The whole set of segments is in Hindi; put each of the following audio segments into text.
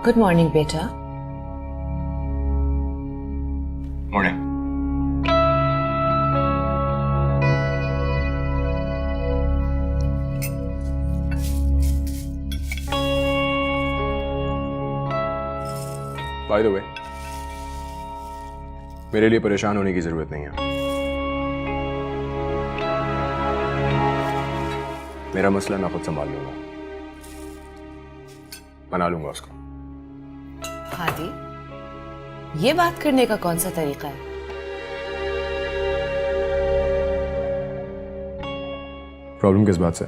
गुड मॉर्निंग बेटा। मॉर्निंग। बाय द वे, मेरे लिए परेशान होने की जरूरत नहीं है। मेरा मसला मैं खुद संभाल लूंगा, बना लूंगा उसको। हादी, ये बात करने का कौन सा तरीका है? प्रॉब्लम किस बात से?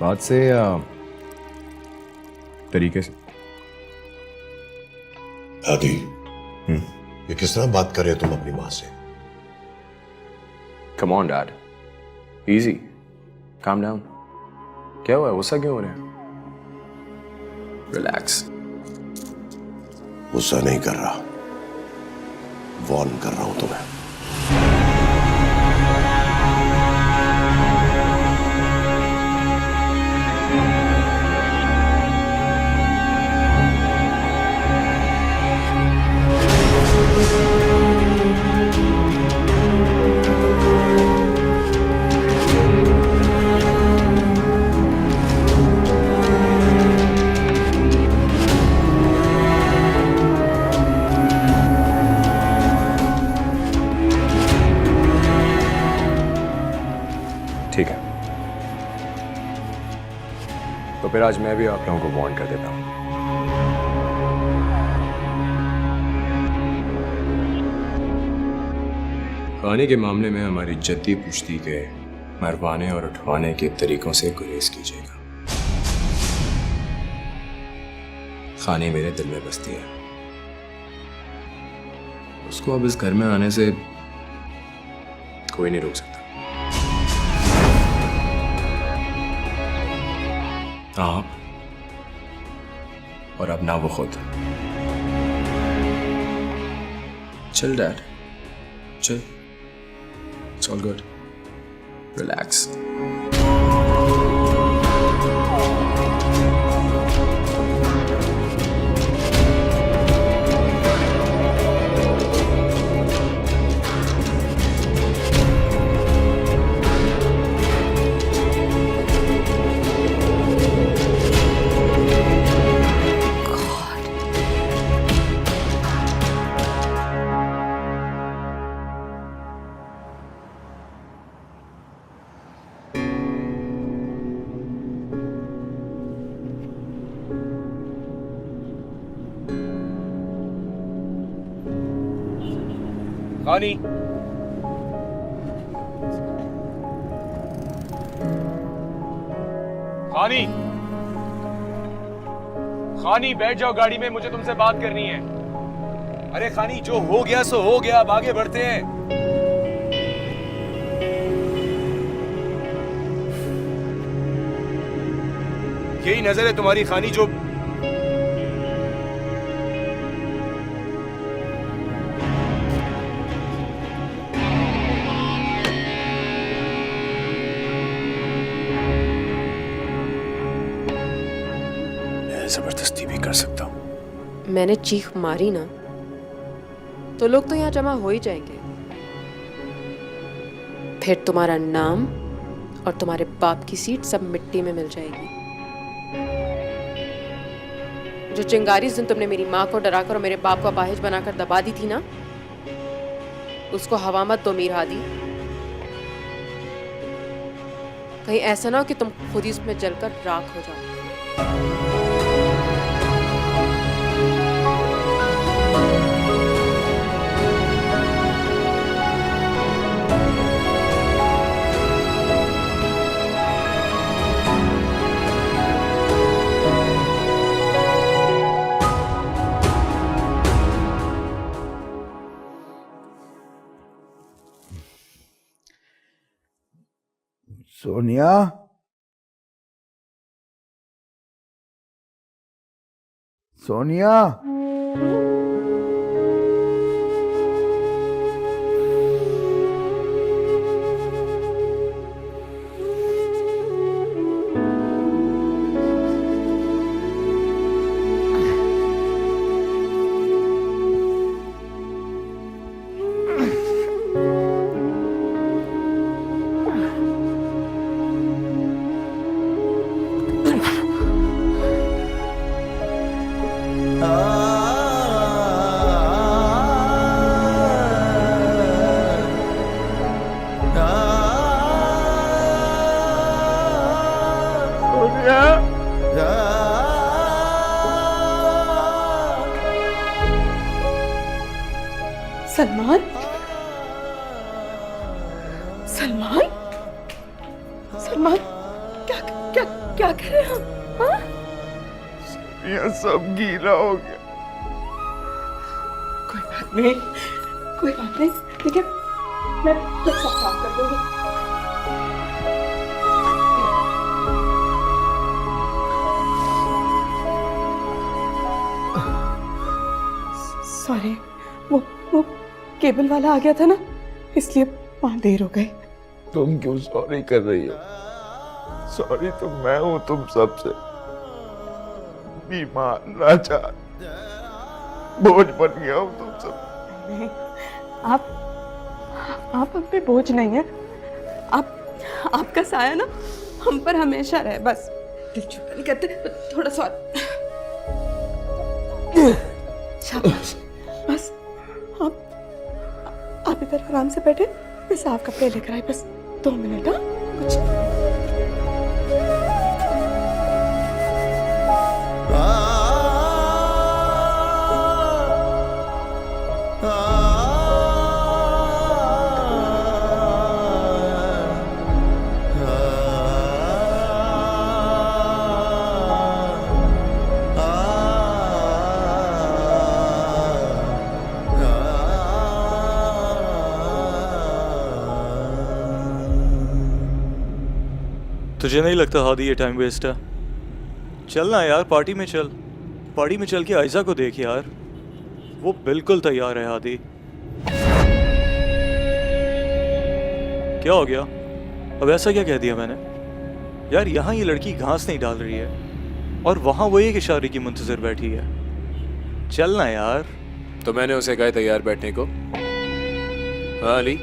बात से या तरीके से? हादी, ये किस तरह बात कर रहे हो तुम अपनी मां से? Come on dad, easy, calm down. क्या हुआ है, गुस्सा क्यों हो रहे हैं? रिलैक्स। गुस्सा नहीं कर रहा, वॉर्न कर रहा हूं तुम्हें। ठीक है, तो फिर आज मैं भी आप लोगों को वार्न कर देता हूं। खाने के मामले में हमारी जद्दी पुश्ती के मरवाने और उठवाने के तरीकों से गुरेज कीजिएगा। खाने मेरे दिल में बसती है, उसको अब इस घर में आने से कोई नहीं रोक सकता। आप और अब ना वो खुद। चल डैड, चल, इट्स ऑल गुड, रिलैक्स। खानी, खानी, खानी, बैठ जाओ गाड़ी में, मुझे तुमसे बात करनी है। अरे खानी, जो हो गया सो हो गया, अब आगे बढ़ते हैं। यही नजर है तुम्हारी खानी, जो जबरदस्ती भी कर सकता हूं। मैंने चीख मारी ना तो लोग तो यहाँ जमा हो ही जाएंगे। फिर तुम्हारा नाम और तुम्हारे बाप की सीट सब मिट्टी में मिल जाएगी। जो चिंगारी जिस दिन तुमने मेरी माँ को डराकर और मेरे बाप को अपाहिज बनाकर दबा दी थी ना, उसको हवा मत दो मीर हादी। कहीं ऐसा ना हो कि तुम खुद ही उसमें जलकर राख हो जाओ। सोनिया, सोनिया, सलमान, सलमान, सलमान, क्या क्या क्या कर रहे हैं हम? हाँ? ये सब गीला हो गया। कोई बात नहीं, कोई बात नहीं, ठीक है, मैं सब साफ कर दूंगी। सॉरी, वो केबल वाला आ गया था ना, इसलिए वहां देर हो गई। तुम क्यों सॉरी कर रही हो? सॉरी तो मैं हूं तुम सबसे। बीमार लाचार बोझ बन गया हूं तुम सब। नहीं, आप हम पे बोझ नहीं है। आपका साया ना हम पर हमेशा रहे, बस। दिल छोटा नहीं करते, थोड़ा सा और। शाबाश, बस। आप इधर आराम से बैठे, मैं साफ कपड़े लेकर आई, बस 2 मिनट। हाँ, कुछ तुझे नहीं लगता हादी ये टाइम वेस्ट है? चल ना यार, पार्टी में चल। पार्टी में चल के आयजा को देख यार, वो बिल्कुल तैयार है हादी। क्या हो गया? अब ऐसा क्या कह दिया मैंने? यार यहाँ ये लड़की घास नहीं डाल रही है और वहां वो एक इशारे की मुंतजर बैठी है। चल ना यार। तो मैंने उसे कहा तैयार बैठने को। हाँ अली,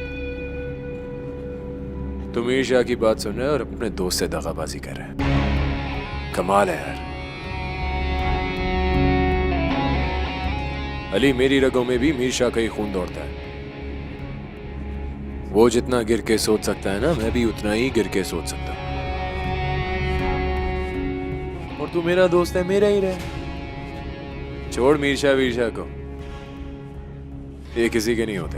तुम ईर्ष्या की बात सुन रहे हो और अपने दोस्त से दगाबाजी कर रहे हैं। कमाल है यार। अली, मेरी रगों में भी मीर शाह का ही खून दौड़ता है। वो जितना गिर के सोच सकता है ना, मैं भी उतना ही गिर के सोच सकता हूं। और तू मेरा दोस्त है, मेरा ही रहे। छोड़ मीर शाह वीर शाह को, ये किसी के नहीं होते।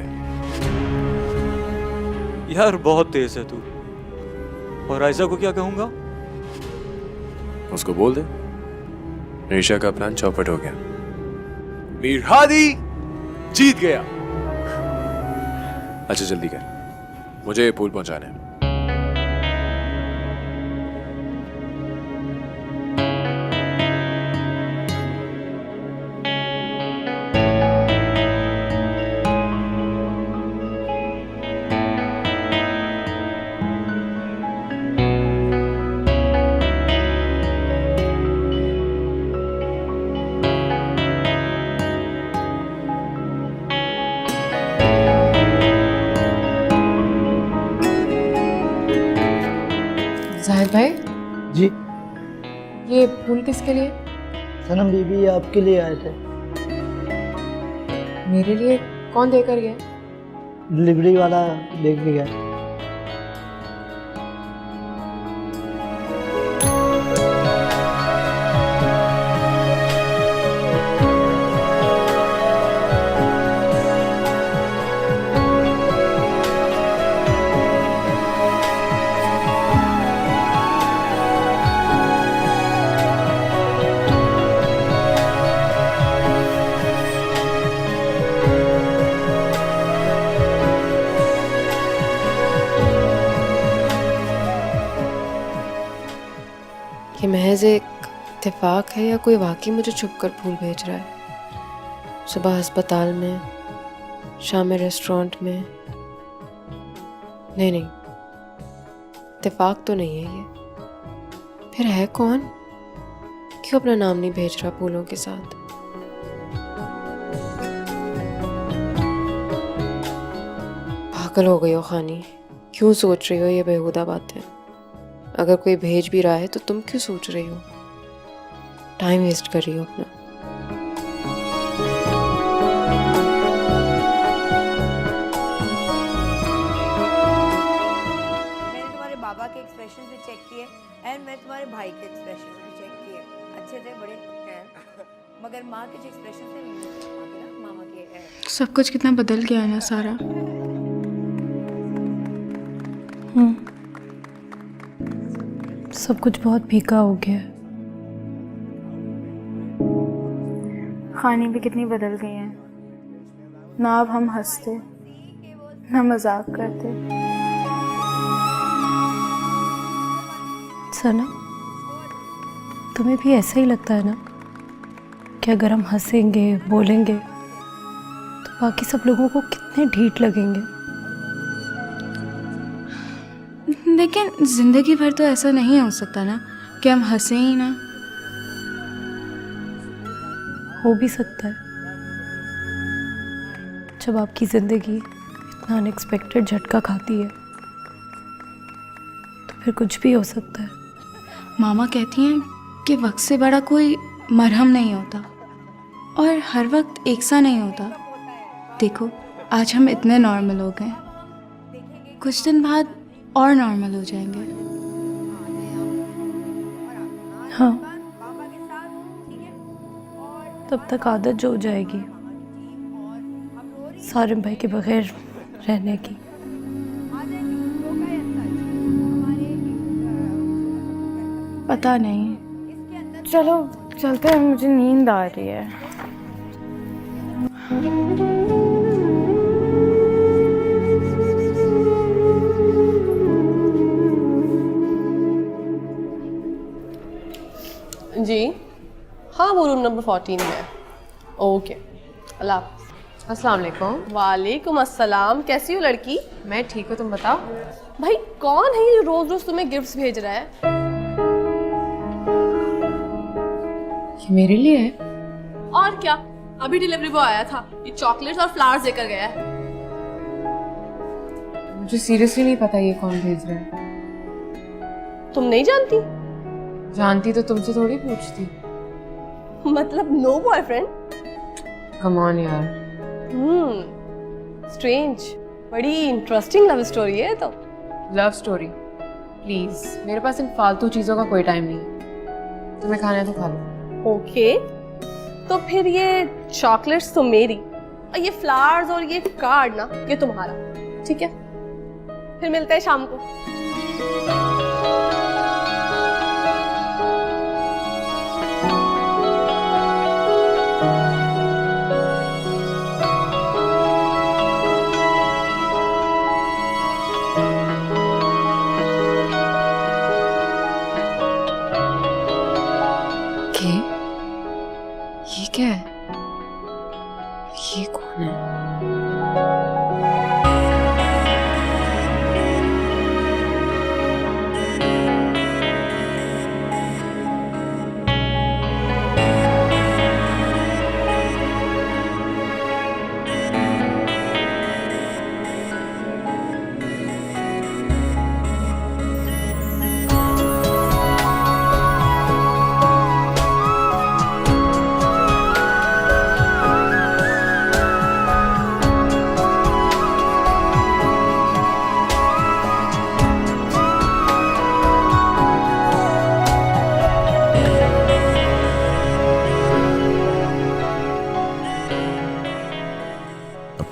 यार बहुत तेज है तू। और आयजा को क्या कहूंगा? उसको बोल दे ईर्ष्या का प्लान चौपट हो गया। मीर हादी जीत गया। अच्छा जल्दी कर, मुझे ये पुल पहुंचाना है। जाहिद भाई, जी ये फूल किसके लिए? सनम बीबी आपके लिए आए थे। मेरे लिए? कौन देकर गया? डिलीवरी वाला देख गया। ये महज एक इत्तेफाक है या कोई वाकई मुझे छुपकर फूल भेज रहा है? सुबह अस्पताल में, शाम में रेस्टोरेंट में। नहीं नहीं, इत्तेफाक तो नहीं है ये। फिर है कौन? क्यों अपना नाम नहीं भेज रहा फूलों के साथ? पागल हो गई हो खानी, क्यों सोच रही हो ये बेहुदा बातें? अगर कोई भेज भी रहा है तो तुम क्यों सोच रही हो? टाइम वेस्ट कर रही हो अपना। मैंने तुम्हारे बाबा के एक्सप्रेशन एक्सप्रेशन भी चेक किए एंड मैंने तुम्हारे भाई के एक्सप्रेशन भी चेक किए, अच्छे थे, बड़े हैं, मगर माँ के जो एक्सप्रेशन थे मामा के सब कुछ कितना बदल गया है ना सारा। सब कुछ बहुत फीका हो गया है। खानी भी कितनी बदल गई है ना, अब हम हंसते ना मजाक करते। सना, तुम्हें भी ऐसा ही लगता है ना कि अगर हम हंसेंगे बोलेंगे तो बाकी सब लोगों को कितने ढीठ लगेंगे। लेकिन जिंदगी भर तो ऐसा नहीं हो सकता ना कि हम हंसे ही ना। हो भी सकता है, जब आपकी ज़िंदगी इतना अनएक्सपेक्टेड झटका खाती है तो फिर कुछ भी हो सकता है। मामा कहती हैं कि वक्त से बड़ा कोई मरहम नहीं होता और हर वक्त एक सा नहीं होता। देखो आज हम इतने नॉर्मल हो गए, कुछ दिन बाद और नॉर्मल हो जाएंगे। हाँ, तब तक आदत जो हो जाएगी सारिम भाई के बगैर रहने की। पता नहीं, चलो चलते हैं, मुझे नींद आ रही है। जी हाँ, वो रूम नंबर 14 में। ओके, अल्लाह हाफ़िज़। अस्सलाम वालेकुम। वालेकुम अस्सलाम। कैसी हो लड़की? मैं ठीक हूँ, तुम बताओ। भाई कौन है ये रोज रोज तुम्हें गिफ्ट्स भेज रहा है? ये मेरे लिए है? और क्या, अभी डिलीवरी बॉय आया था, ये चॉकलेट्स और फ्लावर्स देकर गया है। मुझे सीरियसली नहीं पता ये कौन भेज रहा है। तुम नहीं जानती? जानती तो तुमसे थोड़ी पूछती। मतलब नो बॉयफ्रेंड? कम ऑन यार। स्ट्रेंज, बड़ी इंटरेस्टिंग लव स्टोरी है तो। Love story? प्लीज, मेरे पास इन फालतू चीजों का कोई टाइम नहीं है। तुम्हें खाना है तो खा लो। ओके, तो फिर ये चॉकलेट्स तो मेरी और ये फ्लावर्स और ये कार्ड ना ये तुम्हारा, ठीक है? फिर मिलते हैं शाम को। ये क्या है? ये कौन है?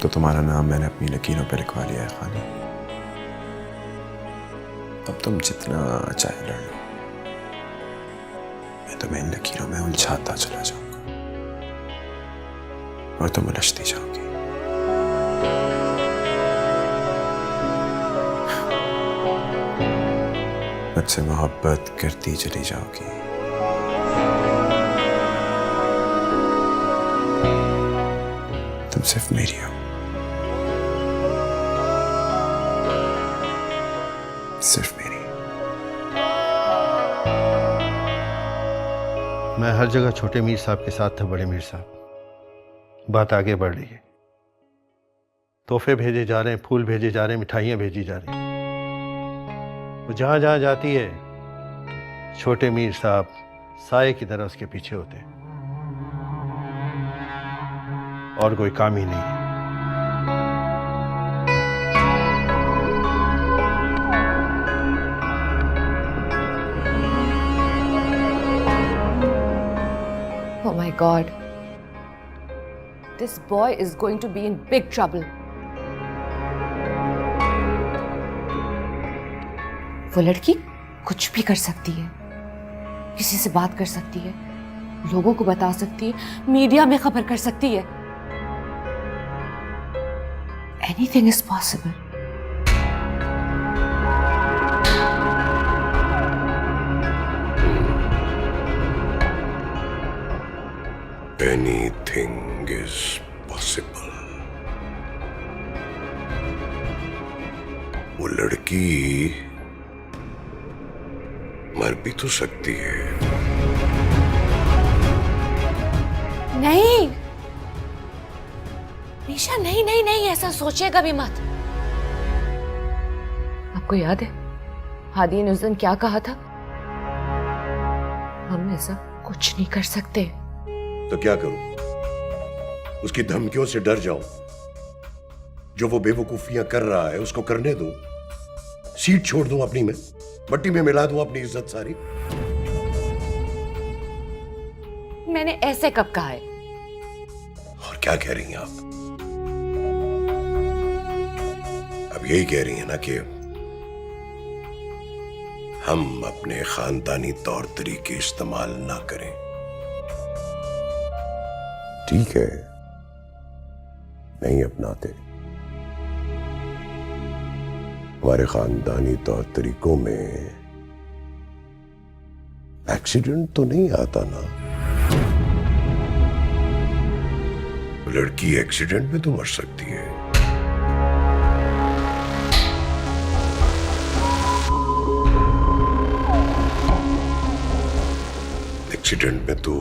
तो तुम्हारा नाम मैंने अपनी लकीरों पे लिखवा लिया है खानी। अब तुम जितना चाहे लड़ लो, मैं तुम्हें इन लकीरों में उलझाता चला जाऊंगा और तुम उलझती जाओगी। मुझसे मोहब्बत करती चली जाओगी। तुम सिर्फ मेरी हो, सिर्फ मेरी। मैं हर जगह छोटे मीर साहब के साथ था बड़े मीर साहब। बात आगे बढ़ रही है, तोहफे भेजे जा रहे हैं, फूल भेजे जा रहे हैं, मिठाइयाँ भेजी जा रही हैं। वो जहाँ जहाँ जाती है छोटे मीर साहब साए की तरह उसके पीछे होते हैं, और कोई काम ही नहीं है। my God. This boy is going to be in big trouble. वो लड़की कुछ भी कर सकती है, किसी से बात कर सकती है, लोगों को बता सकती है, मीडिया में खबर कर सकती है. Anything is possible. Anything is possible. वो लड़की मर भी तो सकती है. नहीं मीशा, नहीं नहीं नहीं, ऐसा सोचिए कभी मत. आपको याद है हादी ने उस दिन क्या कहा था? हम ऐसा कुछ नहीं कर सकते. तो क्या करूं? उसकी धमकियों से डर जाऊं? जो वो बेवकूफियां कर रहा है उसको करने दूं? सीट छोड़ दूं अपनी में, मट्टी में मिला दूं अपनी इज्जत सारी? मैंने ऐसे कब कहा है? और क्या कह रही हैं आप? अब यही कह रही हैं ना कि हम अपने खानदानी तौर तरीके इस्तेमाल ना करें. ठीक है, नहीं अपनाते. हमारे खानदानी तौर तरीकों में एक्सीडेंट तो नहीं आता ना. लड़की एक्सीडेंट में तो मर सकती है. एक्सीडेंट में तो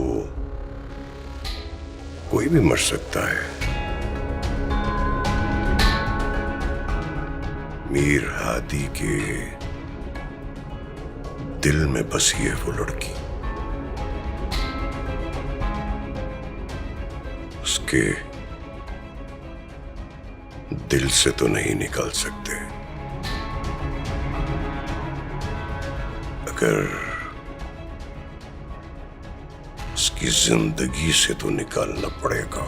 कोई भी मर सकता है. मीर हादी के दिल में बसी है वो लड़की. उसके दिल से तो नहीं निकाल सकते. अगर उसकी जिंदगी से तो निकालना पड़ेगा.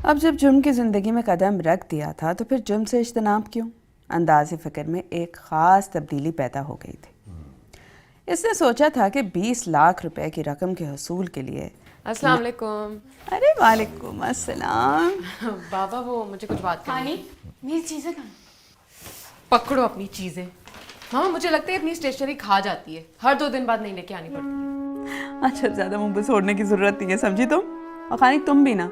अब जब जुर्म की जिंदगी में कदम रख दिया था तो फिर जुर्म से इज्तनाब क्यों? अंदाज़े फ़िक्र में एक ख़ास तब्दीली पैदा हो गई थी. इसने सोचा था कि 20 लाख रुपए की रकम के हसूल के लिए. अस्सलाम वालेकुम. अरे वालेकुम अस्सलाम. बाबा वो मुझे कुछ बात करनी है. मेरी चीज़ें कहाँ? पकड़ो अपनी चीजें. मामा मुझे लगता है अपनी स्टेशनरी खा जाती है, हर 2 दिन बाद नहीं लेके आनी पड़ती है. अच्छा ज़्यादा मुंह पे छोड़ने की ज़रूरत नहीं है, समझी तुम? और खानी तुम भी ना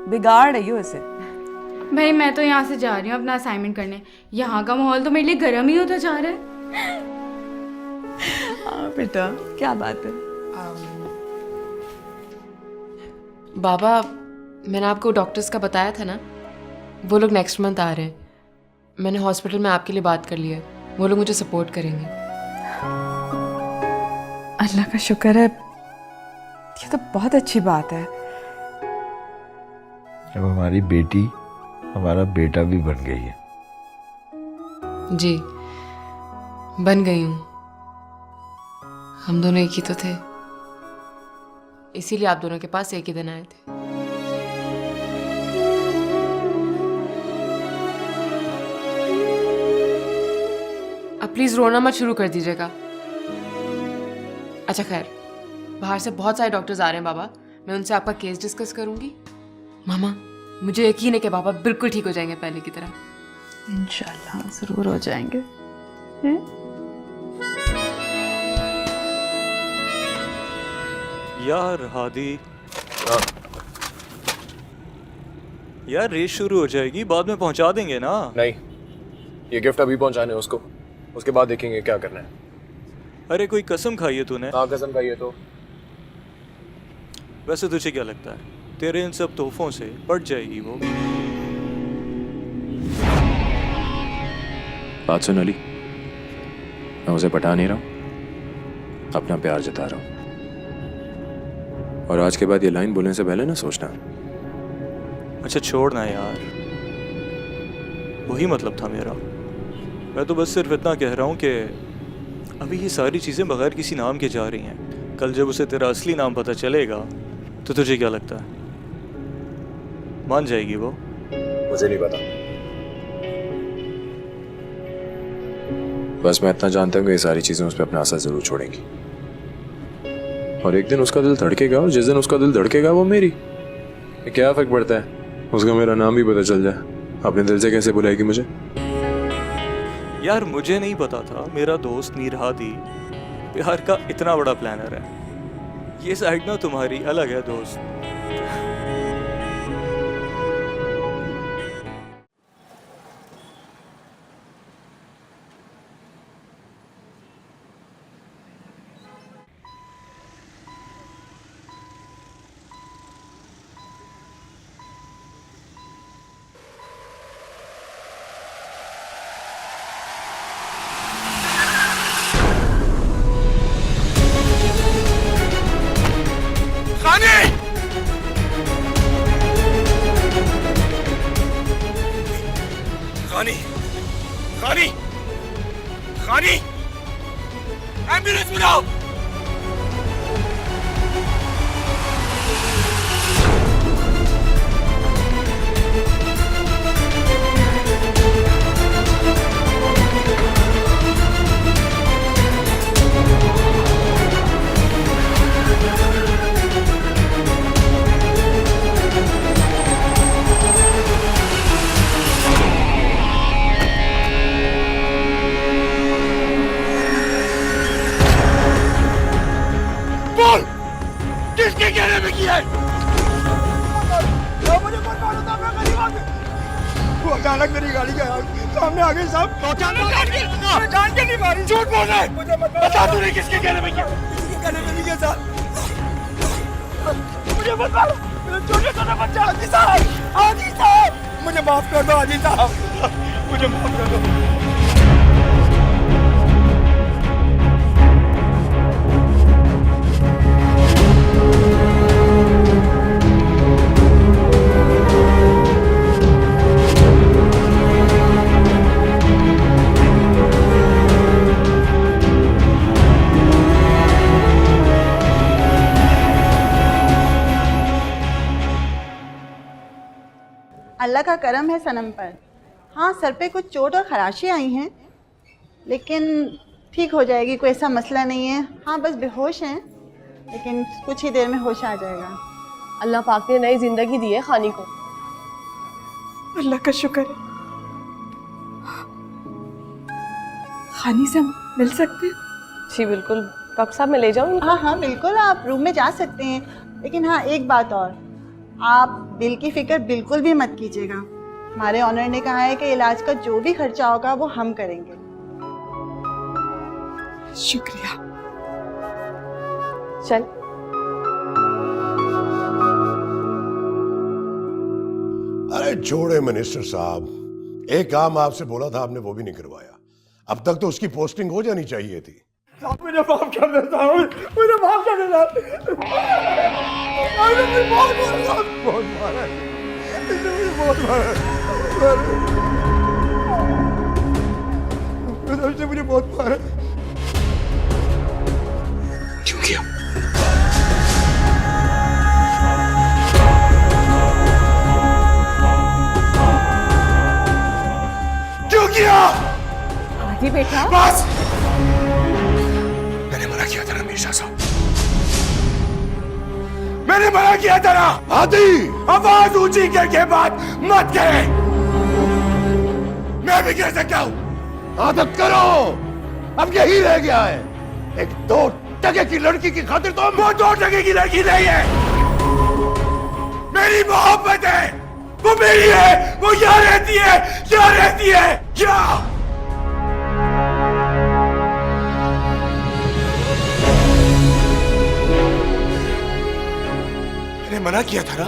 बिगाड़ रही हो इसे. भाई मैं तो यहाँ से जा रही हूँ अपना असाइनमेंट करने. यहाँ का माहौल तो मेरे लिए गर्म ही होता जा रहा है. हाँ बेटा, क्या बात है? बाबा मैंने आपको डॉक्टर्स का बताया था ना, वो लोग नेक्स्ट मंथ आ रहे हैं. मैंने हॉस्पिटल में आपके लिए बात कर ली है, वो लोग मुझे सपोर्ट करेंगे. अल्लाह का शुक्र है, ये तो बहुत अच्छी बात है. अब हमारी बेटी हमारा बेटा भी बन गई है. जी बन गई हूँ. हम दोनों एक ही तो थे, इसीलिए आप दोनों के पास एक ही दिन आए थे. अब प्लीज रोना मत शुरू कर दीजिएगा. अच्छा खैर, बाहर से बहुत सारे डॉक्टर्स आ रहे हैं बाबा, मैं उनसे आपका केस डिस्कस करूंगी. मामा मुझे यकीन है कि बाबा बिल्कुल ठीक हो जाएंगे पहले की तरह. इंशाल्लाह जरूर हो जाएंगे. यार हादी, यार रेस शुरू हो जाएगी, बाद में पहुंचा देंगे ना. नहीं, ये गिफ्ट अभी पहुंचाने उसको, उसके बाद देखेंगे क्या करना है. अरे कोई कसम खाई है तूने? हाँ कसम खाई है. तो वैसे तुझे क्या लगता है तेरे इन सब तोहफों से पट जाएगी वो? बात सुन अली, मैं उसे पटा नहीं रहा हूँ, अपना प्यार जता रहा हूँ. और आज के बाद ये लाइन बोलने से पहले ना सोचना. अच्छा छोड़ना यार, वही मतलब था मेरा. मैं तो बस सिर्फ इतना कह रहा हूँ कि अभी ये सारी चीज़ें बगैर किसी नाम के जा रही हैं। कल जब उसे तेरा असली नाम पता चलेगा तो तुझे क्या लगता है, मान जाएगी वो? मुझे नहीं पता, बस मैं इतना जानता हूँ कि ये सारी चीजें उस पर अपना असर जरूर छोड़ेंगी। और एक दिन उसका दिल धड़केगा, और जिस दिन उसका दिल धड़केगा वो मेरी। क्या फर्क पड़ता है, उसका मेरा नाम भी पता चल जाए, अपने दिल से कैसे बुलाएगी मुझे? यार मुझे नहीं पता था मेरा दोस्त नीर हादी प्यार का इतना बड़ा प्लानर है। ये साइड ना तुम्हारी अलग है दोस्त। खानी खानी खानी एम्बुलेंस बुलाओ। बोल किसके कहने में किया है? मुझे कौन मालूम था, मैं गरीब आदमी। वो अचानक मेरी गाड़ी के सामने आ गई साहब। अचानक जान के नहीं मारी। झूठ बोल रहा है, मुझे बता तूने किसके कहने में किया? किसी के कहने में नहीं किया साहब। मुझे मत मारो, मेरा छोटे छोटा बच्चा। हाजी साहब मुझे माफ कर दो। हाजी साहब मुझे माफ कर दो। अल्लाह का करम है सनम पर। हाँ, सर पे कुछ चोट और खराशी आई हैं, लेकिन ठीक हो जाएगी, कोई ऐसा मसला नहीं है। हाँ, बस बेहोश हैं, लेकिन कुछ ही देर में होश आ जाएगा। अल्लाह पाक ने नई जिंदगी दी है खानी को। अल्लाह का शुक्र है। खानी से हम मिल सकते हैं? जी बिल्कुल, डॉक्टर साहब मैं ले जाऊँ? हाँ हाँ बिल्कुल, आप रूम में जा सकते हैं। लेकिन हाँ, एक बात और, आप बिल की फिक्र बिल्कुल भी मत कीजिएगा। हमारे ऑनर ने कहा है कि इलाज का जो भी खर्चा होगा वो हम करेंगे। शुक्रिया। चल। अरे छोड़े मिनिस्टर साहब, एक काम आपसे बोला था आपने वो भी नहीं करवाया। अब तक तो उसकी पोस्टिंग हो जानी चाहिए थी। मुझे माफ कर देता हूँ, मुझे माफ कर देता। बहुत मारा, बहुत मारा, मुझे बहुत मारा। क्यों किया? क्यों किया? हादी बेटा, बस, मैंने मना किया था ना मीर्जा साहब, मैंने मना किया था ना। हादी, आवाज ऊंची करके बात मत करे। मैं भी कह सकता हूँ। आदत करो, अब यही रह गया है। एक 2 टके की लड़की की खातिर तो वो 2 टके की लड़की नहीं है, मेरी मोहब्बत है, वो मेरी है, वो यहाँ रहती है, यहाँ रहती है, यहाँ। मैंने मना किया था ना।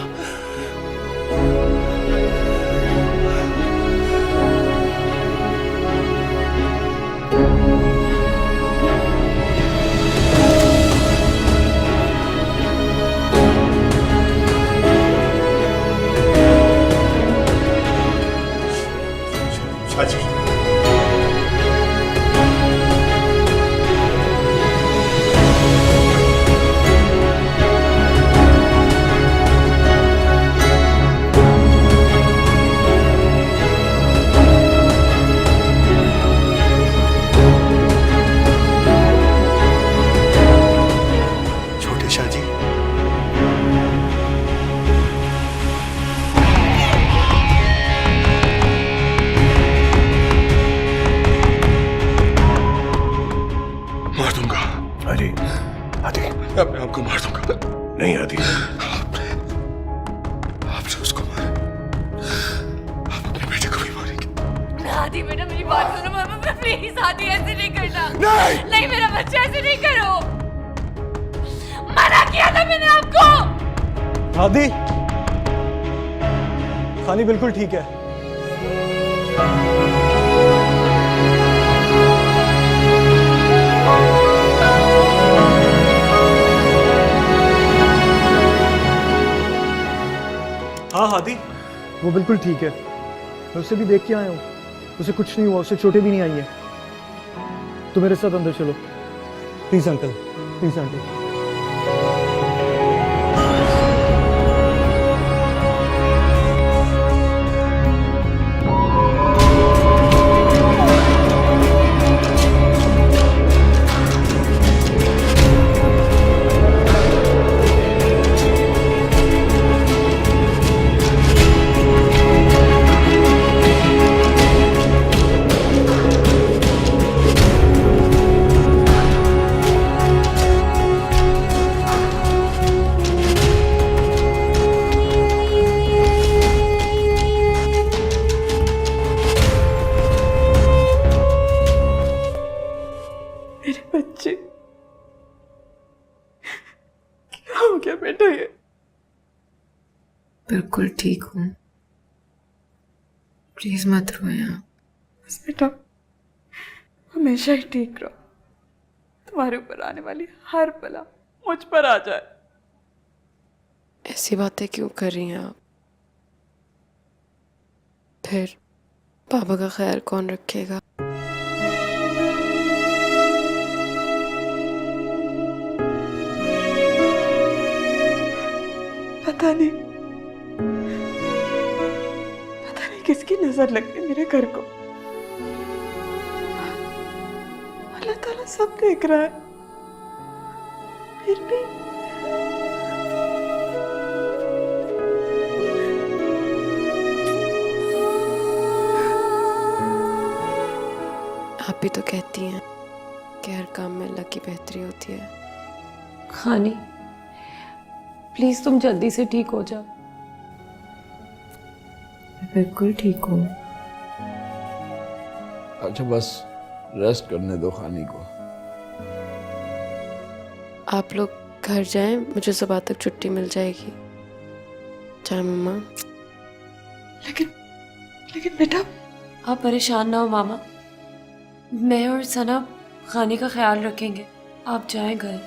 नहीं आती। आपने उसको मारा, आप अपने बेटे को भी मारेंगे। आदि बेटा मेरी बात सुनो, मामा प्लीज आदि ऐसे नहीं करना। नहीं मेरा बच्चा ऐसे नहीं करो, मना किया था मैंने आपको। आदि, खानी बिल्कुल ठीक है। हाँ हादी, वो बिल्कुल ठीक है, मैं उसे भी देख के आया हूँ, उसे कुछ नहीं हुआ, उसे चोटें भी नहीं आई हैं। तो मेरे साथ अंदर चलो प्लीज अंकल, प्लीज अंकल। बच्चे क्या हो गया बेटा? ये बिल्कुल ठीक हूँ, प्लीज मत रोए आप। बस बेटा हमेशा ही ठीक रहो, तुम्हारे ऊपर आने वाली हर बला मुझ पर आ जाए। ऐसी बातें क्यों कर रही हैं आप? फिर पापा का ख्याल कौन रखेगा? पता नहीं किसकी नजर लग गई मेरे घर को। अल्लाह ताला सब देख रहा है, फिर भी आप भी तो कहती हैं कि हर काम में अल्लाह की बेहतरी होती है। खानी प्लीज तुम जल्दी से ठीक हो जाओ। मैं बिल्कुल ठीक हूँ। अच्छा बस रेस्ट करने दो खानी को। आप लोग घर जाएं, मुझे सुबह तक छुट्टी मिल जाएगी। चाहे मम्मा। लेकिन बेटा आप परेशान ना हो मामा, मैं और सना खाने का ख्याल रखेंगे, आप जाएं घर।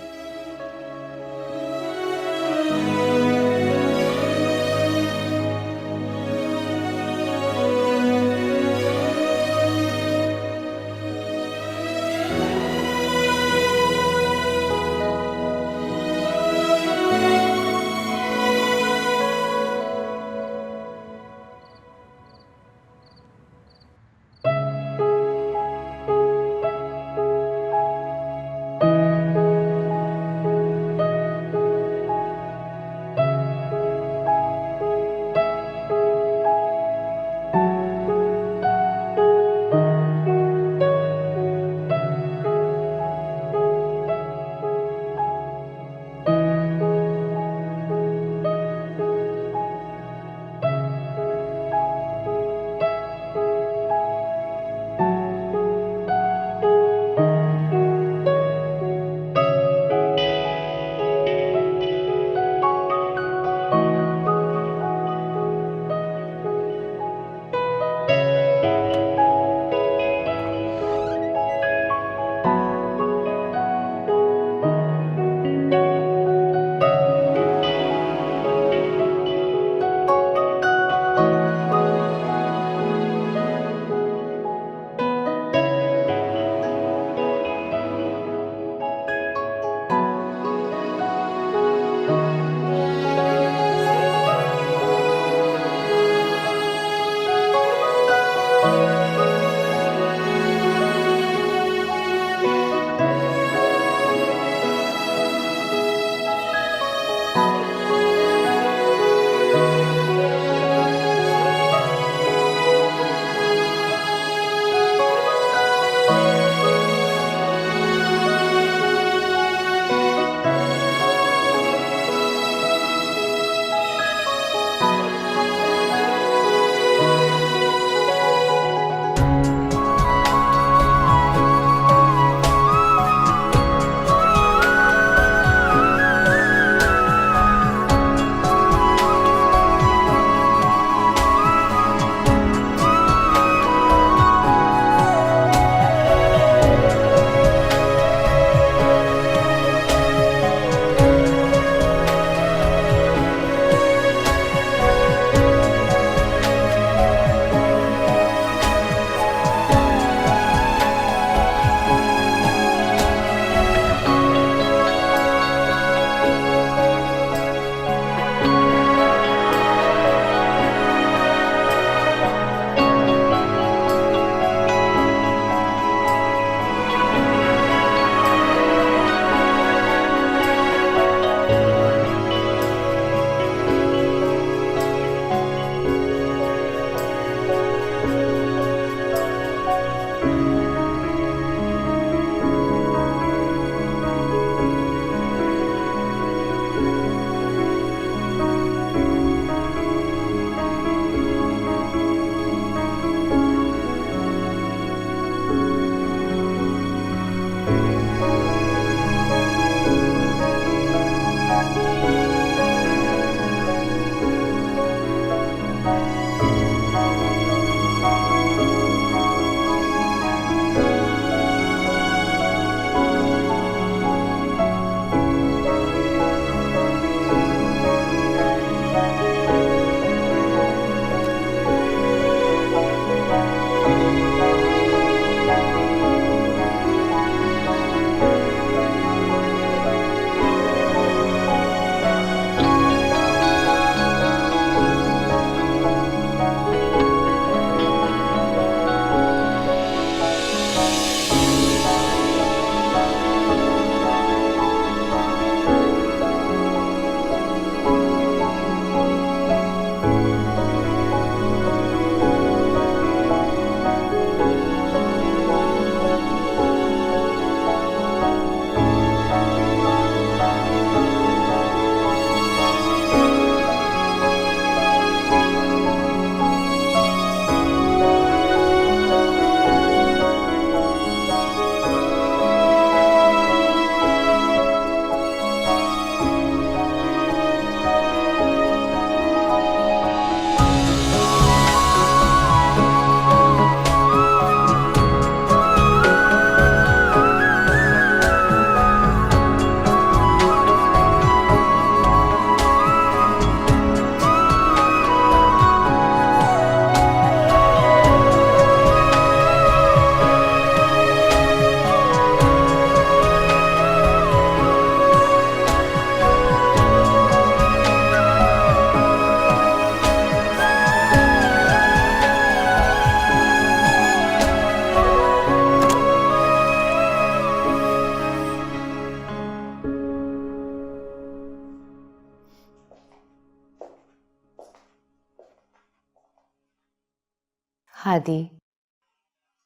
हादी,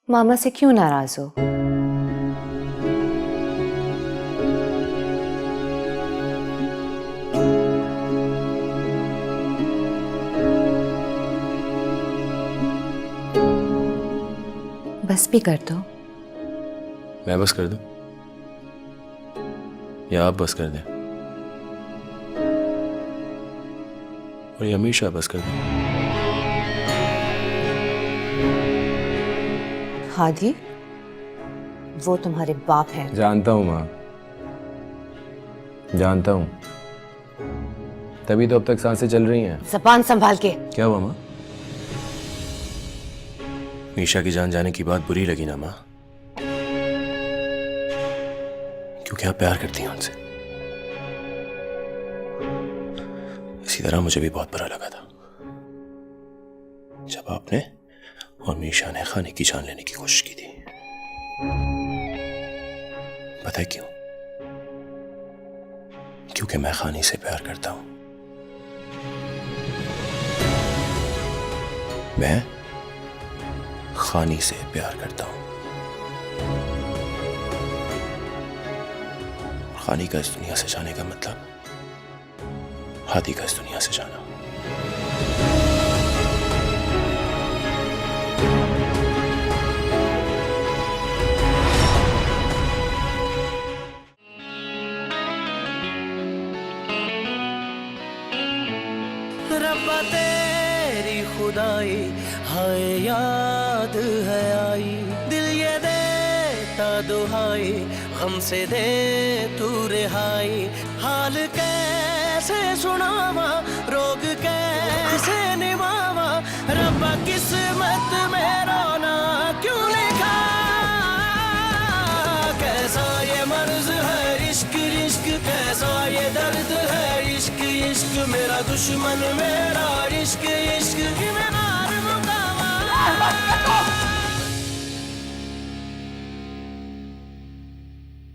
मामा से क्यों नाराज हो? बस भी कर दो। मैं बस कर दूं या आप बस कर दें? और ये हमेशा बस कर दें? हादी, वो तुम्हारे बाप हैं। जानता हूं माँ, जानता हूं, तभी तो अब तक सांसें चल रही हैं। जबान संभाल के। क्या हुआ माँ? मीशा की जान जाने की बात बुरी लगी ना माँ? क्योंकि आप प्यार करती हैं उनसे। इसी तरह मुझे भी बहुत बुरा लगा था जब आपने और मीशा ने खाने की जान लेने की कोशिश की थी। पता है क्यों? क्योंकि मैं खानी से प्यार करता हूं। मैं खानी से प्यार करता हूं। खानी का इस दुनिया से जाने का मतलब हादी का इस दुनिया से जाना। रब्बा तेरी खुदाई हाय याद है आई, दिल ये देता दुहाई गम से दे तू रिहाई। हाल कैसे सुनावा रोग कैसे निभावा, रब्बा किस्मत में रोना क्यों लिखा। कैसा ये मर्ज है इश्क इश्क, कैसा ये दर्द है इश्क इश्क, मेरा दुश्मन मेरा इश्क इश्क।